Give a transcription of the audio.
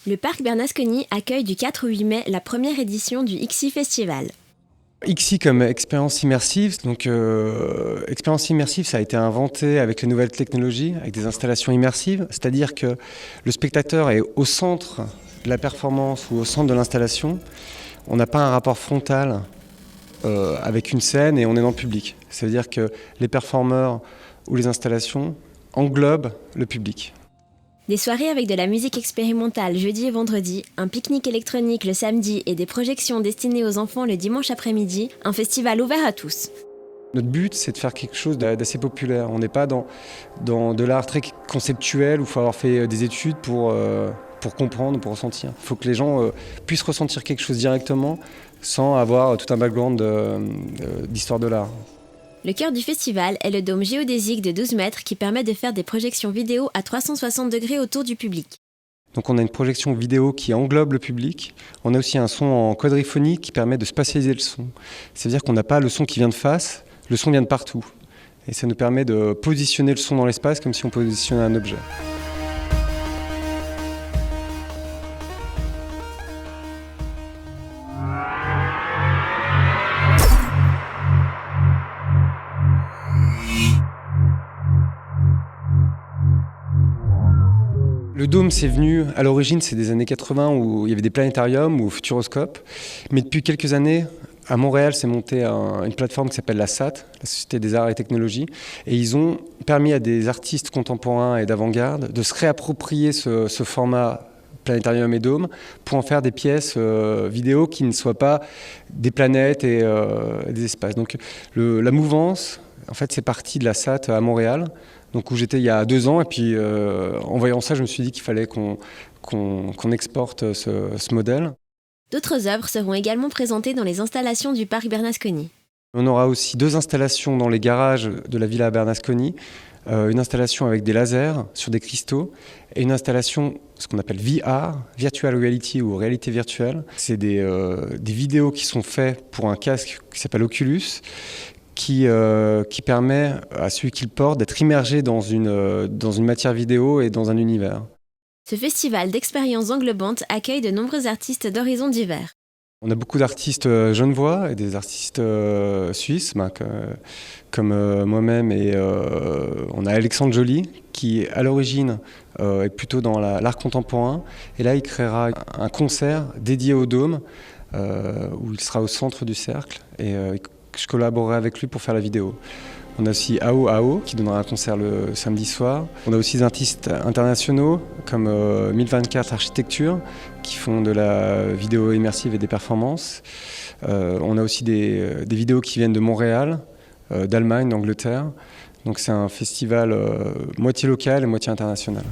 Le parc Bernasconi accueille du 4 au 8 mai la première édition du XI Festival. XI comme expérience immersive. Donc, expérience immersive, ça a été inventé avec les nouvelles technologies, avec des installations immersives. C'est-à-dire que le spectateur est au centre de la performance ou au centre de l'installation. On n'a pas un rapport frontal avec une scène et on est dans le public. C'est-à-dire que les performeurs ou les installations englobent le public. Des soirées avec de la musique expérimentale jeudi et vendredi, un pique-nique électronique le samedi et des projections destinées aux enfants le dimanche après-midi, un festival ouvert à tous. Notre but, c'est de faire quelque chose d'assez populaire. On n'est pas dans de l'art très conceptuel où il faut avoir fait des études pour comprendre, pour ressentir. Il faut que les gens puissent ressentir quelque chose directement sans avoir tout un background d'histoire de l'art. Le cœur du festival est le dôme géodésique de 12 mètres qui permet de faire des projections vidéo à 360 degrés autour du public. Donc on a une projection vidéo qui englobe le public. On a aussi un son en quadriphonie qui permet de spatialiser le son. C'est-à-dire qu'on n'a pas le son qui vient de face, le son vient de partout. Et ça nous permet de positionner le son dans l'espace comme si on positionnait un objet. Le dôme, c'est venu, à l'origine, c'est des années 80 où il y avait des planétariums ou futuroscopes. Mais depuis quelques années, à Montréal, s'est montée une plateforme qui s'appelle la SAT, la Société des Arts et Technologies. Et ils ont permis à des artistes contemporains et d'avant-garde de se réapproprier ce format planétarium et dôme pour en faire des pièces vidéo qui ne soient pas des planètes et des espaces. Donc la mouvance, en fait, c'est parti de la SAT à Montréal. Donc où j'étais il y a 2 ans, et puis en voyant ça, je me suis dit qu'il fallait qu'on exporte ce modèle. D'autres œuvres seront également présentées dans les installations du parc Bernasconi. On aura aussi 2 installations dans les garages de la Villa Bernasconi, une installation avec des lasers sur des cristaux, et une installation, ce qu'on appelle VR, Virtual Reality ou réalité virtuelle. C'est des vidéos qui sont faites pour un casque qui s'appelle Oculus, qui permet à celui qui le porte d'être immergé dans une matière vidéo et dans un univers. Ce festival d'expériences englobantes accueille de nombreux artistes d'horizons divers. On a beaucoup d'artistes genevois et des artistes suisses, comme moi-même, et on a Alexandre Joly qui, à l'origine, est plutôt dans l'art contemporain. Et là, il créera un concert dédié au dôme, où il sera au centre du cercle. Et je collaborerai avec lui pour faire la vidéo. On a aussi Ao Ao qui donnera un concert le samedi soir. On a aussi des artistes internationaux comme 1024 Architecture qui font de la vidéo immersive et des performances. On a aussi des vidéos qui viennent de Montréal, d'Allemagne, d'Angleterre. Donc c'est un festival moitié local et moitié international.